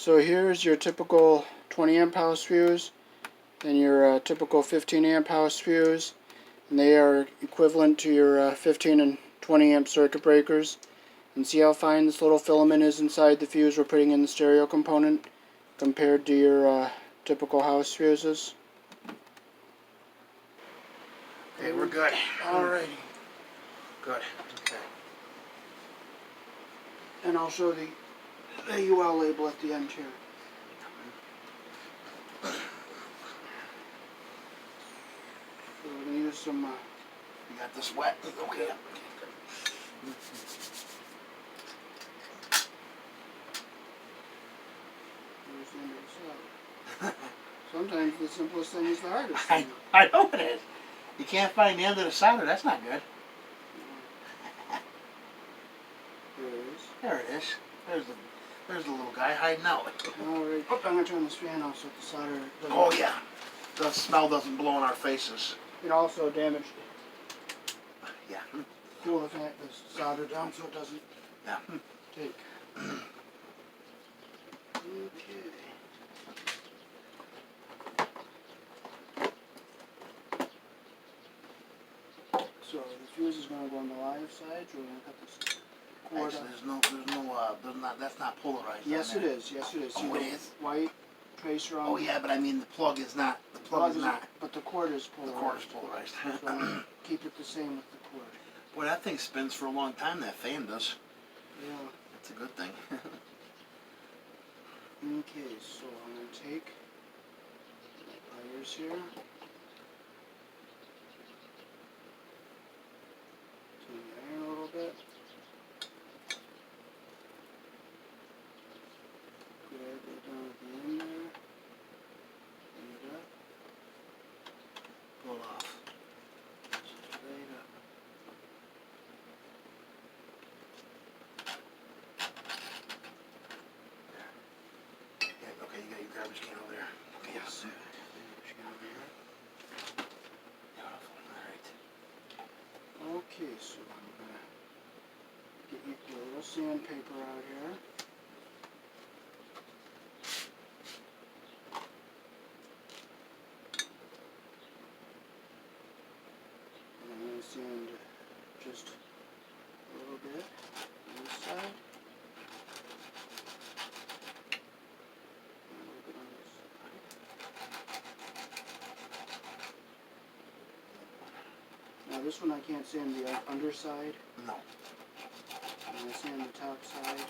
So here's your typical 20 amp house fuse and your typical 15 amp house fuse, and they are equivalent to your 15 and 20 amp circuit breakers. And see how fine this little filament is inside the fuse we're putting in the stereo component compared to your typical house fuses. Okay, we're good. Alrighty. Good. Okay. And I'll show the UL label at the end here. So we're going to use some... You got this wet? Okay. Sometimes the simplest thing is the hardest thing. I know it is. You can't find the end of the solder. That's not good. There it is. There it is. There's the little guy hiding out. Alright, I'm going to turn this fan off so the solder doesn't... Oh yeah. The smell doesn't blow in our faces. It also damaged... Yeah. Cool the solder down so it doesn't take. Okay. So the fuse is going to go on the live side, so we're going to cut this cord Actually, that's not polarized. Yes, it is. Yes, it is. Oh, it is? White tracer on. Oh yeah, but I mean the plug is not. The plug is not. But the cord is polarized. The cord is polarized. So I'm going to keep it the same with the cord. Boy, that thing spins for a long time. That fan does. Yeah. That's a good thing. Okay, so I'm going to take my pliers here. Turn the iron a little bit. Grab it down at the end there. Bring it up. Pull off. Straight up. Yeah, okay, you got your garbage can over there. Okay, Yes, sir. Beautiful. Alright. Okay, so I'm going to get you a little sandpaper out here. And I'm going to sand just a little bit on this side. And a little bit on this side. Now this one I can't sand the underside. No. I'm going to sand the top side.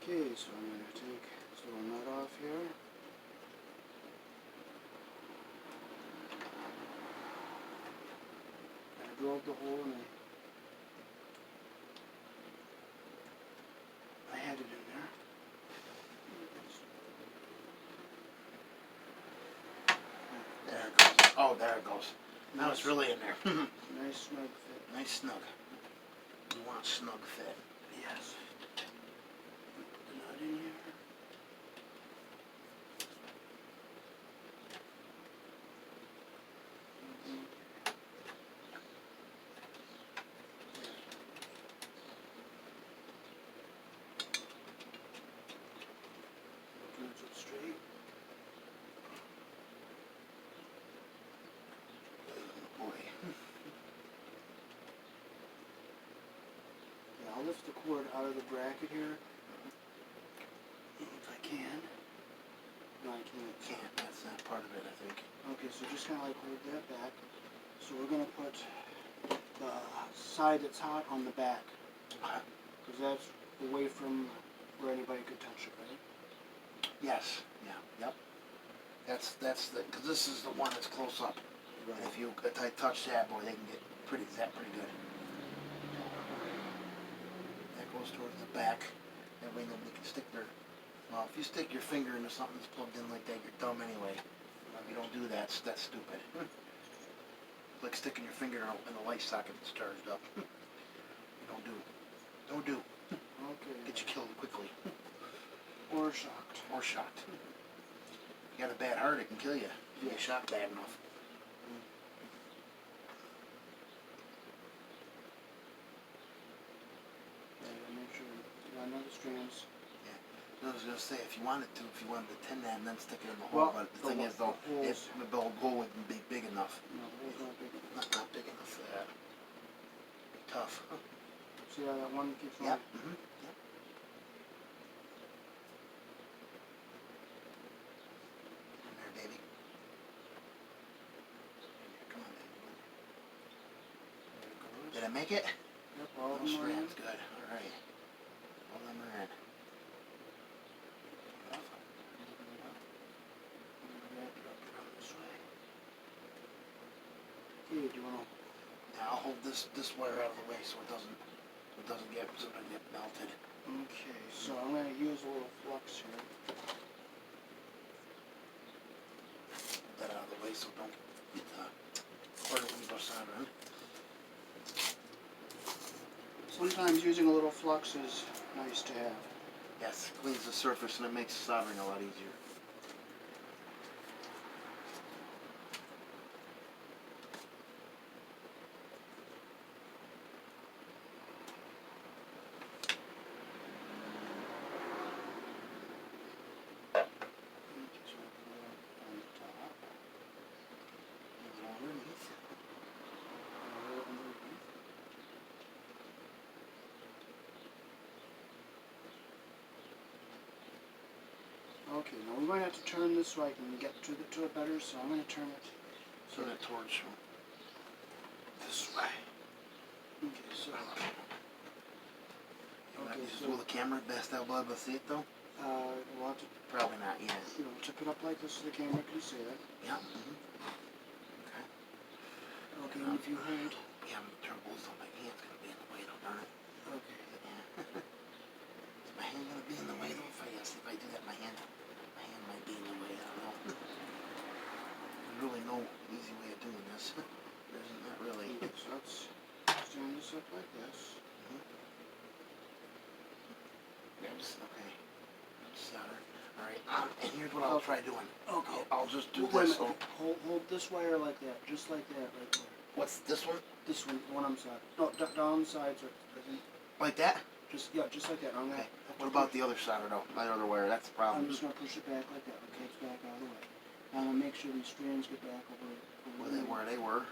Okay, so I'm going to take this little nut off here. I drilled the hole and I had it in there. There it goes. Oh, there it goes. Now it's really in there. Nice snug fit. Nice snug. You want a snug fit. Yes. Put the nut in here. Turns it straight. Boy. Yeah, I'll lift the cord out of the bracket here. If I can. No, I can't. Can't. That's not part of it, I think. Okay, so just kind of like hold that back. So we're going to put the side that's hot on the back. Because that's away from where anybody could touch it, right? Yes. Yeah. Yep. That's because this is the one that's close up. Right. And if I touch that, boy, they can get pretty good. That goes towards the back. That way nobody can stick their... Well, if you stick your finger into something that's plugged in like that, you're dumb anyway. If you don't do that, that's stupid. Like sticking your finger in a light socket that's charged up. Don't do. Don't do. Okay. Get you killed quickly. Or shocked. Or shot. You got a bad heart, it can kill you if you get shot bad enough. strands. I was gonna say, if you wanted to tin that and then stick it in the hole, but the thing is though, if the hole wouldn't be big enough. No, the hole's not big enough. Not big enough for that. Be tough. See how that one keeps on? Yep. Mm-hmm. Yep. Come here, baby. Come on, baby. There it goes. Did I make it? Yep, all of them are in. Strands, good. All right. All of them are in. Okay, do you want to? Now I'll hold this wire out of the way so it doesn't get melted. Okay, so I'm going to use a little flux here. Hold that out of the way so don't get the cord weaver soldering. Sometimes using a little flux is nice to have. Yes, it cleans the surface and it makes soldering a lot easier. Okay, now we might have to turn this so I can get to it better, so I'm going to turn it. Turn it towards this way. Okay, so. Will the camera best out blood see it though? We'll have to, Probably not yet. you know, tip it up like this so the camera can see it. Yeah. Mm-hmm. Okay. Okay, and if you hold. Yeah, I'm gonna turn both on my hand's gonna be in the way though, darn it. Okay. Yeah. Is my hand gonna be in the way though? If I do that, my hand might be in the way. I don't know. There's really no easy way of doing this. There isn't that really. Okay, so let's stand this up like this. Okay. Solder. All right. And here's what I'll try doing. Okay. I'll just do Wait a this. minute. Hold this wire like that, just like that, right there. What's this one? This one, the one I'm side. No, down sides, Like that? just like that. Okay. What about the other solder though? My other wire. That's the problem. I'm just gonna push it back like that. Okay, it's back out of the way. Now I'm gonna make sure these strands get back over. Where they were.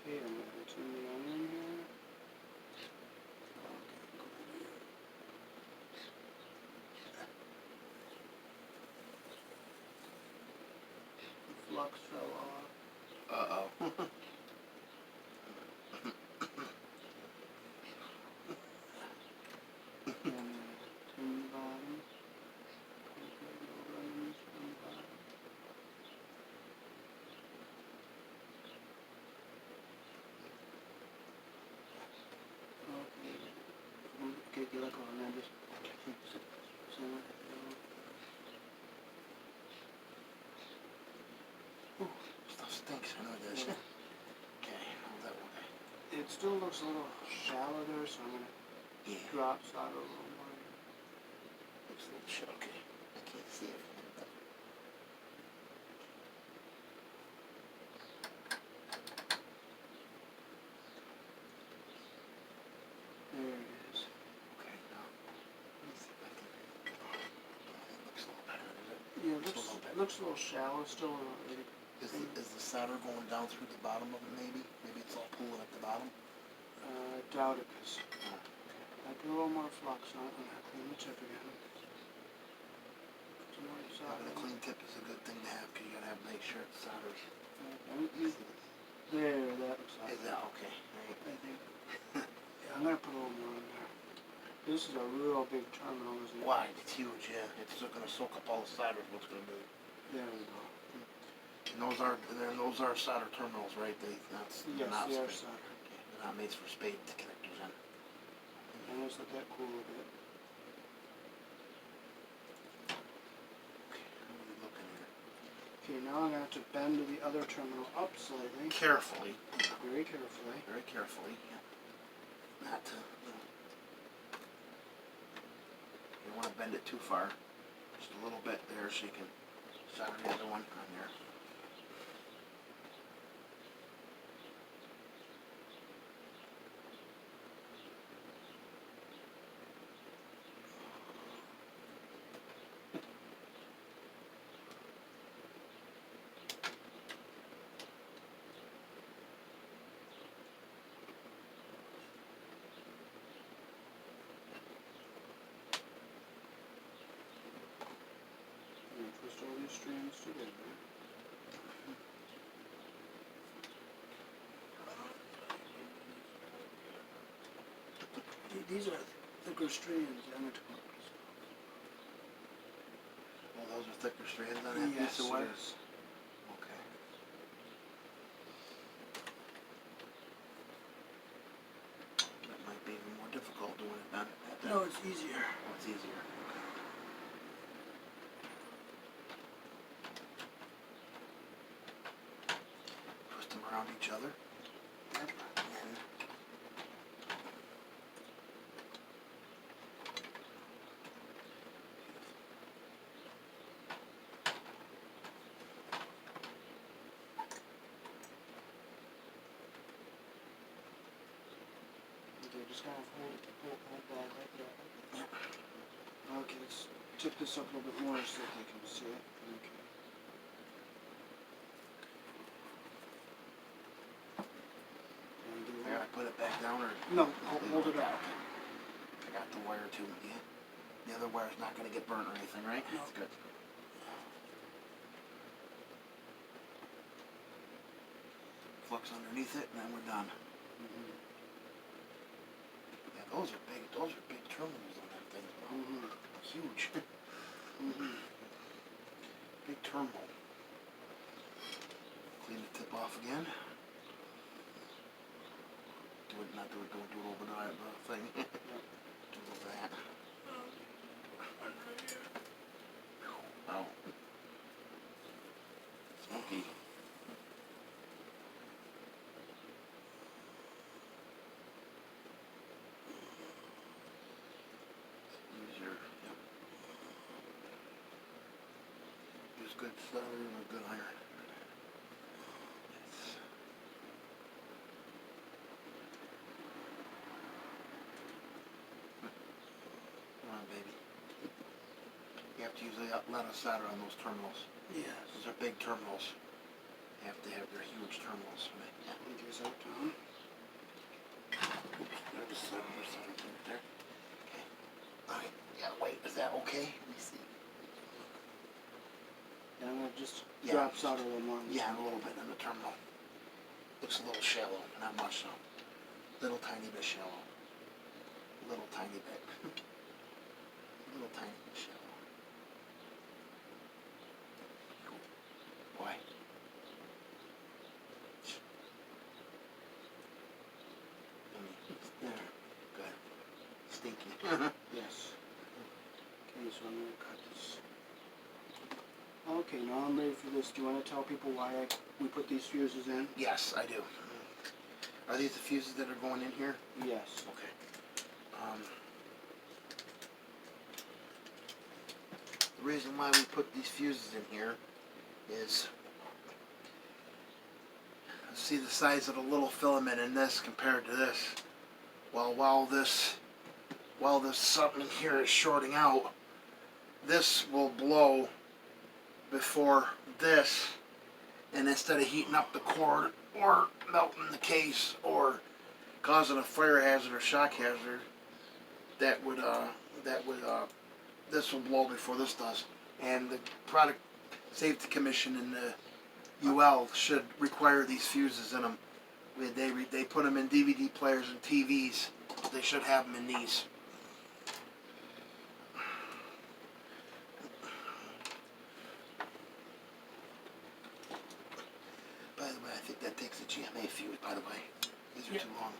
Okay, I'm gonna turn the iron here. The flux fell off. Uh-oh. And turn the bottom. Okay, over underneath from the bottom. Okay, get like on there, just center it down. Ooh, stuff stinks. I know this. Yeah. Okay, hold that way. It still looks a little shallow there, so I'm gonna Yeah. drop solder a little more. Looks a little shit. Okay. I can't see it. There it is. Okay, now let me see if I can. It looks a little better, does it? Yeah, it looks a little shallow still. Is the solder going down through the bottom of it maybe? Maybe it's all pooling at the bottom? I doubt it, because I put a little more flux on it and I clean the tip again. Some more solder. Having a clean tip is a good thing to have because you gotta make sure it's soldered. There, that looks like Is that okay? Right. I think. Yeah, I'm gonna put a little more in there. This is a real big terminal, isn't it? Wide, it's huge, yeah. It's gonna soak up all the solder is what's gonna do. There we go. And those are solder terminals, right? They're not Yes, they are spade. solder. Okay, they're not made for spade connectors in. And let's let that cool a bit. Okay, how are we looking here? Okay, now I'm going to have to bend the other terminal up slightly. Carefully. Very carefully. Very carefully. Yeah. Not to, you don't want to bend it too far. Just a little bit there so you can solder the other one on there. I'm going to twist all these strands together. These are thicker strands. I'm going to Well, those are thicker strands on that piece of wire? Yes. Okay. That might be even more difficult doing it then. No, it's easier. Oh, it's easier. Twist them around each other. Yep. And Okay, just kind of hold that like that. Okay, let's tip this up a little bit more so that they can see it. Okay. And do I gotta put it back down, or No, hold it out. I got the wire too. Yeah. The other wire's not gonna get burnt or anything, right? No. That's good. Flux underneath it, and then we're done. Mm-hmm. Yeah, those are big. Those are big terminals on that thing. Bro. Mm-hmm. Huge. Mm-hmm. Big terminal. Clean the tip off again. Don't do it over the thing. Do that. Wow. Smoky. Use your, yep. Use good solder and a good iron. Yes. Come on, baby. You have to use a lot of solder on those terminals. Yes. Those are big terminals. You have to have their huge terminals. Yeah. Leave these out down. There's the solder there. Okay. Alright. Yeah, wait, is that okay? Let me see. Yeah, I'm going to just Yeah. drop solder a little more. Yeah, a little bit in the terminal. Looks a little shallow, not much though. Little tiny bit shallow. Little tiny bit. Little tiny bit shallow. Why? There. Good. Stinky. Yes. Okay, so I'm going to cut this. Okay, now I'm ready for this. Do you want to tell people why we put these fuses in? Yes, I do. Are these the fuses that are going in here? Yes. Okay. The reason why we put these fuses in here is, see the size of the little filament in this compared to this. Well, while this something here is shorting out, this will blow before this, and instead of heating up the cord or melting the case or causing a fire hazard or shock hazard, this will blow before this does. And the Product Safety Commission and the UL should require these fuses in them. They put them in DVD players and TVs. They should have them in these. By the way, I think that takes a GMA fuse, by the way. These are too long.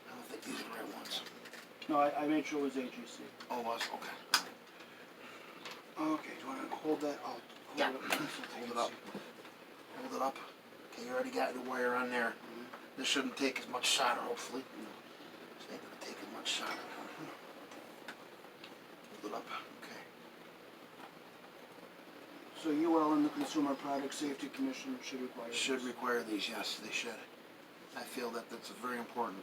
I don't think these are the right ones. No, I made sure it was AGC. Oh, it was? Okay. Okay, do you want to hold that? I'll Yeah. Hold Hold it up. Hold it up. Okay, you already got your wire on there. This shouldn't take as much solder, hopefully. This ain't gonna take as much solder. Hold it up. Okay. So UL and the Consumer Product Safety Commission should require Should this. require these, yes, they should. I feel that that's very important.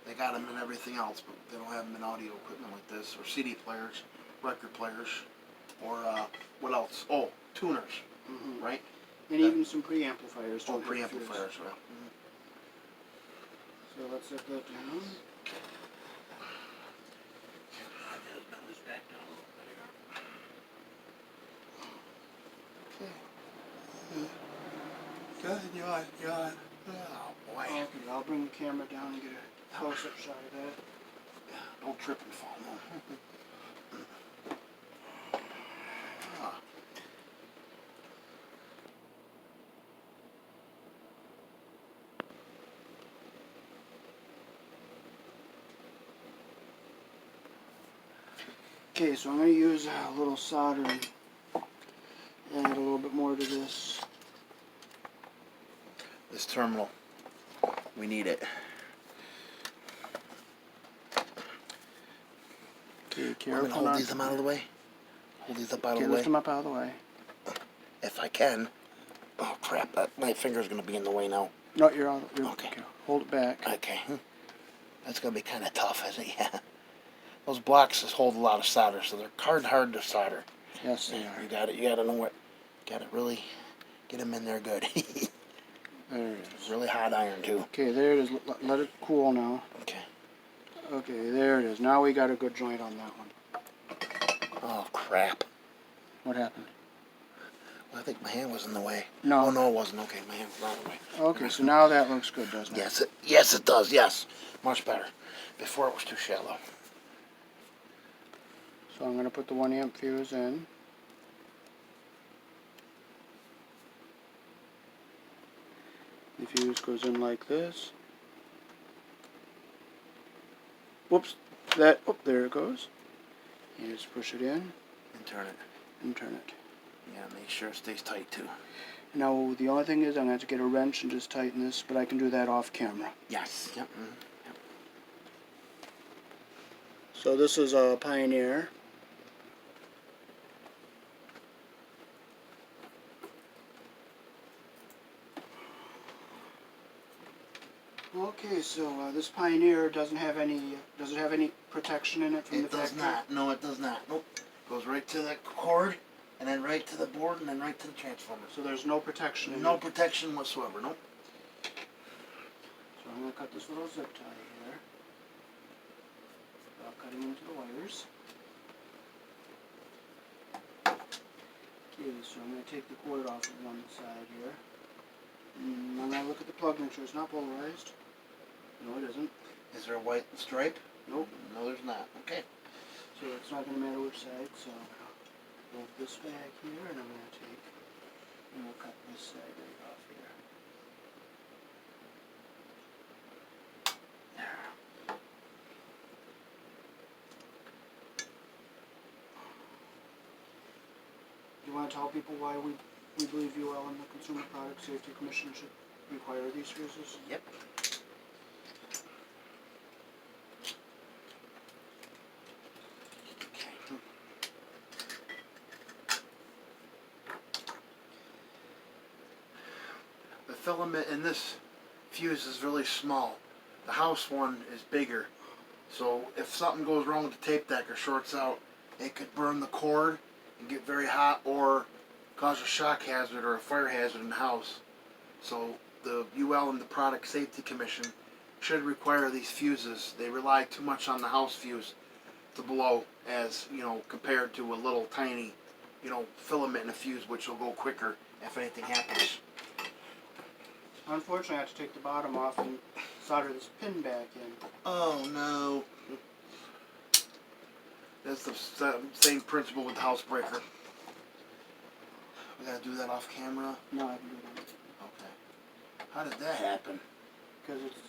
They got them in everything else, but they don't have them in audio equipment like this, or CD players, record players, or what else? Oh, tuners, right? And even some preamplifiers. Oh, don't have fuels. preamplifiers, well. So let's set that down. Good, you're on. Oh, boy. Okay, I'll bring the camera down and get a close-up shot of that. Yeah, don't trip and fall, no. Ah. Okay, so I'm going to use a little solder and add a little bit more to this. This terminal, we need it. Okay, I'm careful. gonna hold these out of the way. Hold these up out of Okay, the way. lift them up out of the way. If I can. Oh crap! My finger's gonna be in the way now. No, you're on. Okay. Hold it back. Okay. That's gonna be kind of tough, isn't it? Yeah. Those blocks just hold a lot of solder, so they're hard to solder. Yes, they are. You got it. You got to know what. Got to really get them in there good. There it is. Really hot iron too. Okay, there it is. Let it cool now. Okay. Okay, there it is. Now we got a good joint on that one. Oh crap! What happened? Well, I think my hand was in the way. No. Oh no, it wasn't. Okay, my hand was out of the way. Okay, so now that looks good, doesn't it? Yes, it does. Yes, much better. Before it was too shallow. So I'm going to put the 1 amp fuse in. The fuse goes in like this. Whoops, there it goes. You just push it in And turn it. and turn it. Yeah, make sure it stays tight too. Now the only thing is I'm going to have to get a wrench and just tighten this, but I can do that off camera. Yes. Yep. So this is a Pioneer. Okay, so this Pioneer doesn't have any. Does it have any protection in it from the It does factory? not. No, it does not. Nope. Goes right to the cord, and then right to the board, and then right to the transformer. So there's no protection in No it. protection whatsoever. Nope. So I'm going to cut this little zip tie here. Without cutting into the wires. Okay, so I'm going to take the cord off of one side here. And I'm going to look at the plug, make sure it's not polarized. No, it isn't. Is there a white stripe? Nope. No, there's not. Okay. So it's not going to matter which side, so I'm going to move this back here, and I'm going to take, and we'll cut this side right off here. There. You want to tell people why we believe UL and the Consumer Product Safety Commission should require these fuses? Yep. The filament in this fuse is really small. The house one is bigger. So if something goes wrong with the tape deck or shorts out, it could burn the cord and get very hot or cause a shock hazard or a fire hazard in the house. So the UL and the Product Safety Commission should require these fuses. They rely too much on the house fuse to blow, as you know, compared to a little tiny, filament in a fuse, which will go quicker if anything happens. Unfortunately, I have to take the bottom off and solder this pin back in. Oh no. That's the same principle with the house breaker. We gotta do that off camera. No, I can do that. Okay. How did that happen? Because it's...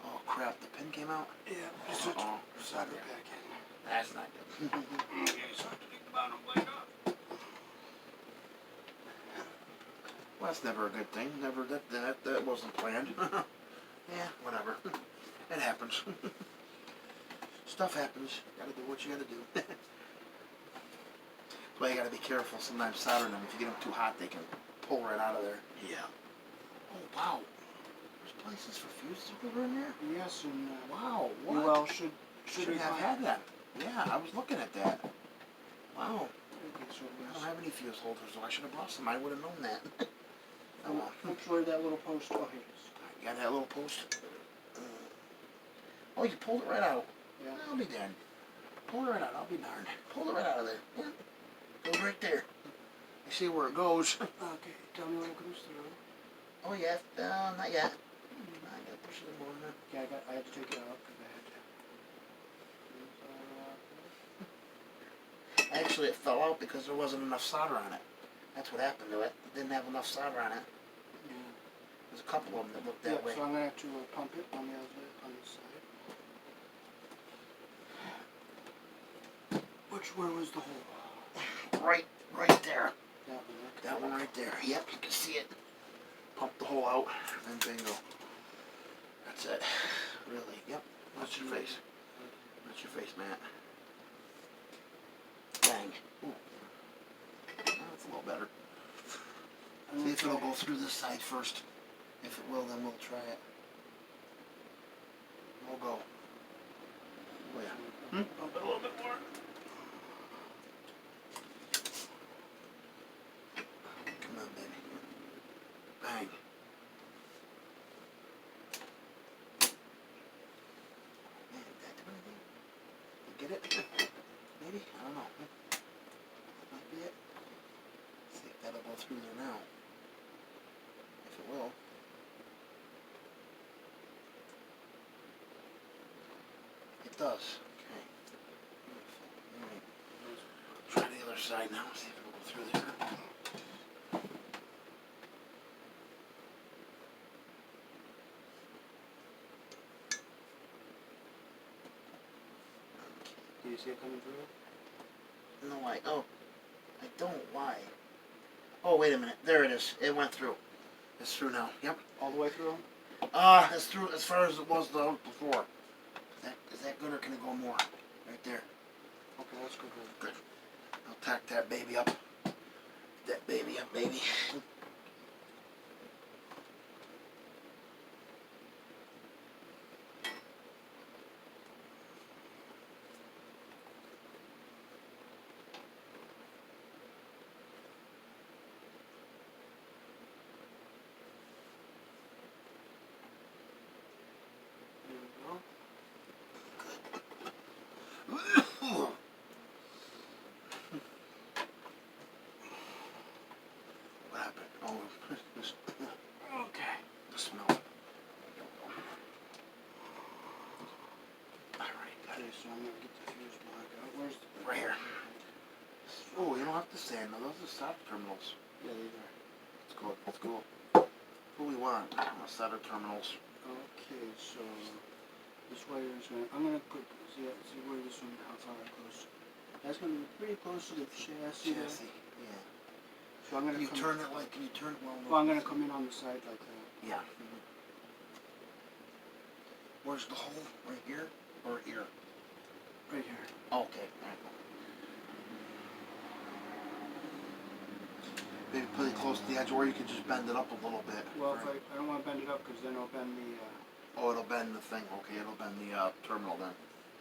Oh crap, the pin came out? Yeah, just solder it back in. That's not good. Okay, so I have to take the bottom blade off. Well, that's never a good thing. Never that wasn't planned. Yeah, whatever. It happens. Stuff happens. Gotta do what you gotta do. That's why you gotta be careful sometimes soldering them. If you get them too hot, they can pull right out of there. Yeah. Oh, wow. There's places for fuses over in there? Yes, and Wow, what? UL should have had that. Yeah, I was looking at that. Wow. Okay, so I don't have any fuse holders, so I should have brought some. I would have known that. Oh, well. Which way that little post? Oh, here it is. You got that little post? Oh, you pulled it right out. Yeah. I'll be darned. Pull it right out. I'll be darned. Pull it right out of there. Yeah. Goes right there. I see where it goes. Okay, tell me when it comes through. Oh, yeah. Not yet. I gotta push it more in there. Yeah, I had to take it out because I had to. Actually, it fell out because there wasn't enough solder on it. That's what happened to it. It didn't have enough solder on it. Yeah. There's a couple of them that look that way. So I'm gonna have to pump it on the other on this side. Where was the hole? Right there. That one. Okay. That one right there. Yep, you can see it. Pump the hole out, and bingo. That's it. Really. Yep. That's your face. That's your face, Matt. Bang. Ooh. That's a little better. See if it'll go through this side first. If it will, then we'll try it. We'll go. Oh yeah. Pump it a little bit more. Come on, baby. Bang. Man, did that do anything? You get it? Maybe? I don't know. That might be it. See if that'll go through there now. If it will. It does. Okay. Alright. Try the other side now. See if it'll go through there. Do you see it coming through? No, I don't. Why? Oh, wait a minute. There it is. It went through. It's through now. Yep. All the way through? It's through as far as it was before. Is that good or can it go more? Right there. Okay, that's good. Good. I'll tack that baby up. That baby up, baby. There we go. What happened? Oh, this, Okay. the smell. Alright, got Okay, it. so I'm gonna get the fuse block out. Where's the... Right here. Oh, you don't have to sand them. Those are solder terminals. Yeah, these are. Let's go. Let's go. Who we want? Solder terminals. Okay, so this wire is gonna. I'm gonna put. See where this one. How far it goes. That's gonna be pretty close to the chassis. There. Yeah. So I'm gonna. Can you turn it like? Can you turn it well? Well, I'm gonna come in on the side like that. Yeah. Where's the hole? Right here or here? Right here. Okay. All right. Maybe pretty close to the edge, or you can just bend it up a little bit. Well, if I don't want to bend it up because then it'll bend the. Oh, it'll bend the thing. Okay, it'll bend the terminal then.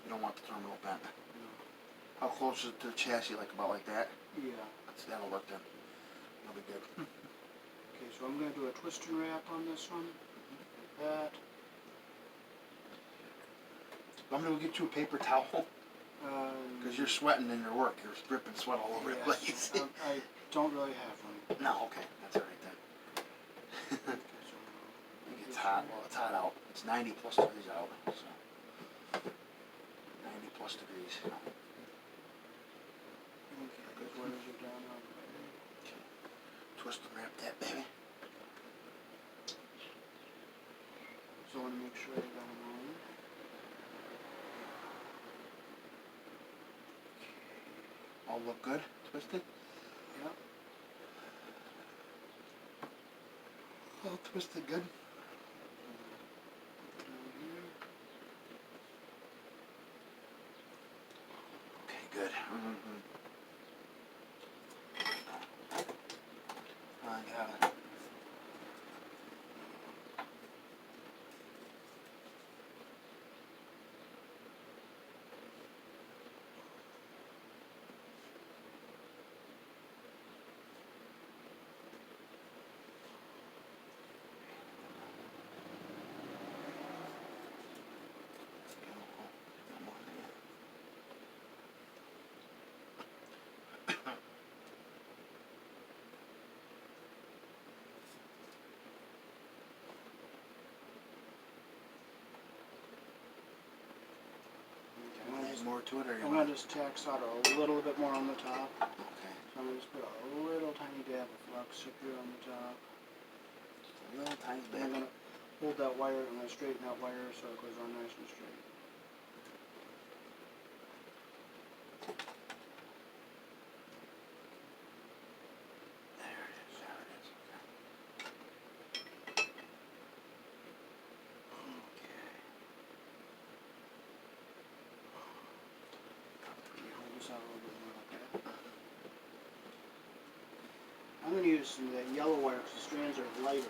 You don't want the terminal bent. How close is it to the chassis? Like about like that? Yeah. That'll work then. That'll be good. Okay, so I'm gonna do a twist and wrap on this one. Like that. I'm gonna go get you a paper towel because you're sweating in your work. You're dripping sweat all over the place. I don't really have one. No, okay, that's all right then. It's hot. Well, it's hot out. It's 90 plus degrees out. So 90 plus degrees. Okay, those wires are down on the way. Okay. Twist and wrap that baby. So I want to make sure I got them on. All look good. Twisted. Yep. Twisted good. Okay, good. I got it. More to it, or you I'm going to just tack solder a little bit more on the top. Okay. So I'm going to just put a little tiny dab of flux up here on the top. Just a little tiny And bit. I'm going to hold that wire, I'm going to straighten that wire so it goes on nice and straight. There it is. There it is. Okay. Hold this out a little bit more, okay? I'm going to use some of that yellow wire because the strands are lighter.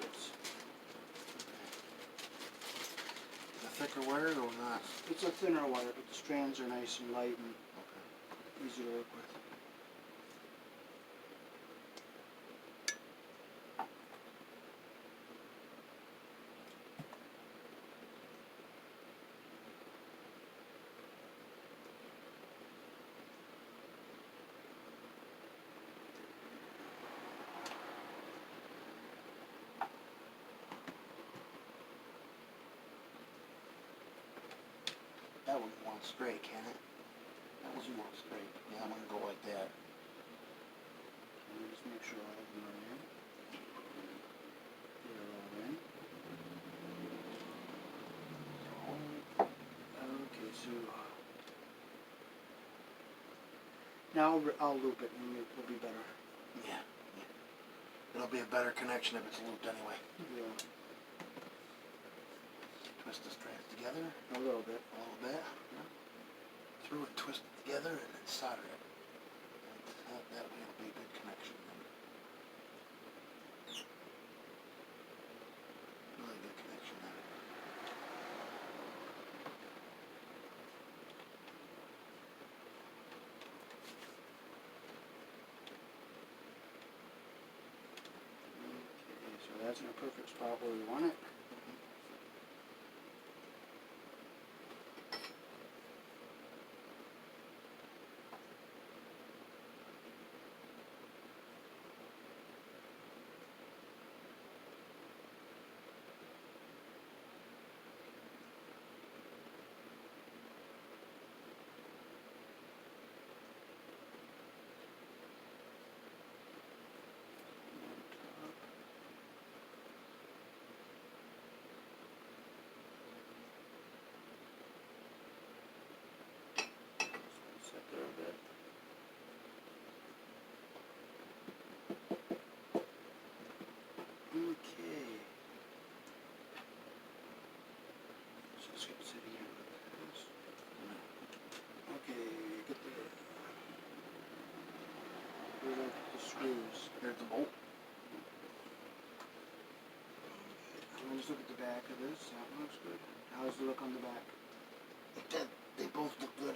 The thicker wire or not? It's a thinner wire, but the strands are nice and light and Okay. easy to work with. That one won't straight, can it? That one won't straight. Yeah, I'm gonna go like that. Let me just make sure all of them are in. They're all in. Okay, so now I'll loop it and it'll be better. Yeah. It'll be a better connection if it's looped anyway. Yeah, Twist the strands together a little bit. a little bit. Through it, twist it together, and then solder it. And that way it'll be a good connection. Really good connection there. Okay, so that's in a perfect spot where we want it. Set there a bit. Okay. So let's get sitting here like this. Okay, get the screws. There's the bolt. I'm going to look at the back of this. That looks good. How does it look on the back? They both look good.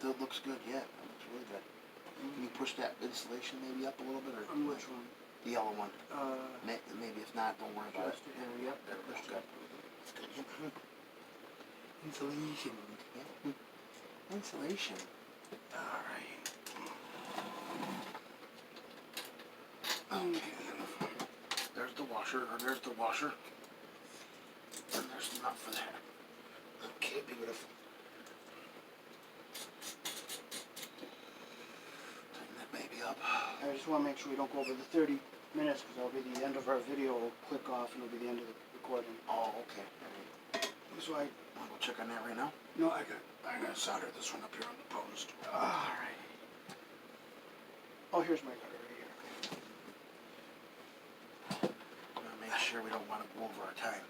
That looks good, yeah. That looks really good. Can you push that insulation maybe up a little bit? Or On which one? The yellow one. Maybe if not, don't worry about it. just here. Yep. There we go. Pushed Good. up. That's good. Yeah. Insulation. Yeah. Insulation. All right. Okay. There's the washer, or there's the washer. And there's the nut for that. Okay, beautiful. Tighten that baby up. I just want to make sure we don't go over the 30 minutes because that'll be the end of our video. We'll click off and it'll be the end of the recording. Oh, okay. So I Want to go check on that right now? no, I got to solder this one up here on the post. All right. Oh, here's my cutter right here. I'm gonna make sure we don't want to go over our time.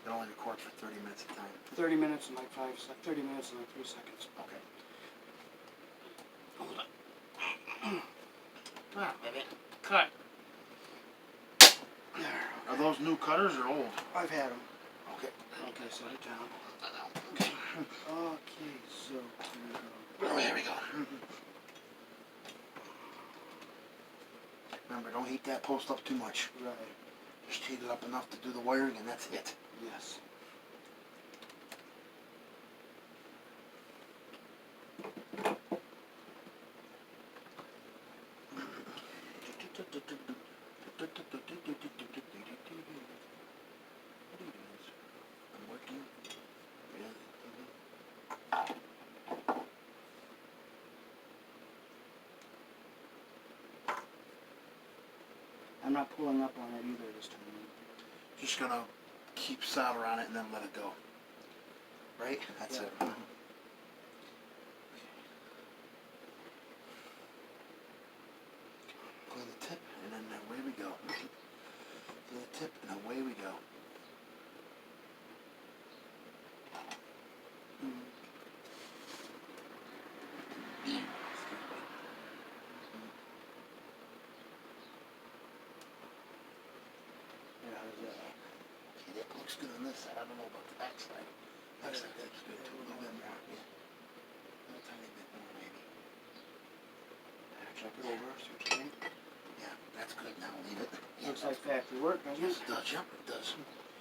It only records for 30 minutes at a time. 30 minutes and like 30 minutes and like 3 seconds. Okay. Hold on. Come on, baby. Cut. There. Are those new cutters or old? I've had them. Okay. Okay, set it down. Okay. Okay, so here we go. Oh, there we go. Remember, don't heat that post up too much. Right. Just heat it up enough to do the wiring, and that's it. Yes. I'm working. Really? I'm not pulling up on it either this time. Just gonna keep solder on it and then let it go. Right? That's Yeah. it. Clean the tip and then away we go. Clean the tip and away we go. Yeah, how's that? Okay, that looks good on this side. I don't know about the back side. Back side looks good too. A little bit more. Yeah. A little tiny bit more maybe. Check it over, see what you think. Yeah, that's good now. Leave it. Yeah, Looks like factory work, doesn't yes, it? it does. Yep, it does.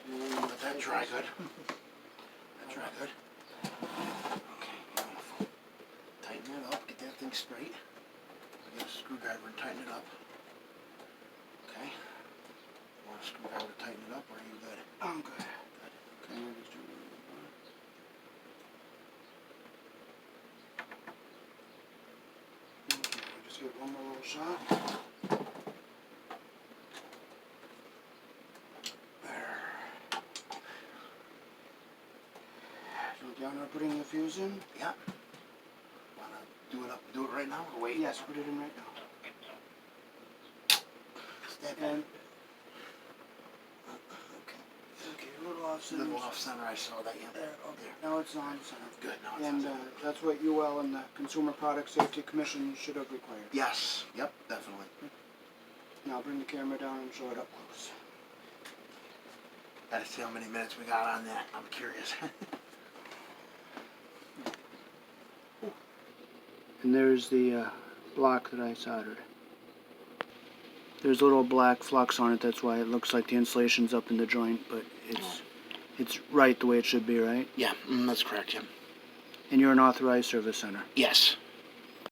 Mm, Let that dry good. That dry good. Okay, beautiful. Tighten that up. Get that thing straight. Get a screwdriver and tighten it up. Okay. Want a screwdriver to tighten it up, or are you good? I'm good. Good. Okay, I'm just doing a little more. Okay, just give it one more little shot. There. So down there putting the fuse in? Yeah. Wanna do it right now, or wait? Yes, put it in right now. Step And in. Okay. okay, a little off A center. little off center. I saw that. Yeah. There, okay. Now it's on center. Good. Now it's And on center. that's what UL and the Consumer Product Safety Commission should have required. Yes. Yep. Definitely. Now bring the camera down and show it up close. Gotta see how many minutes we got on that. I'm curious. And there's the block that I soldered. There's a little black flux on it, that's why it looks like the insulation's up in the joint, but it's right the way it should be, right? Yeah. That's correct. Yeah. And you're an authorized service center. Yes.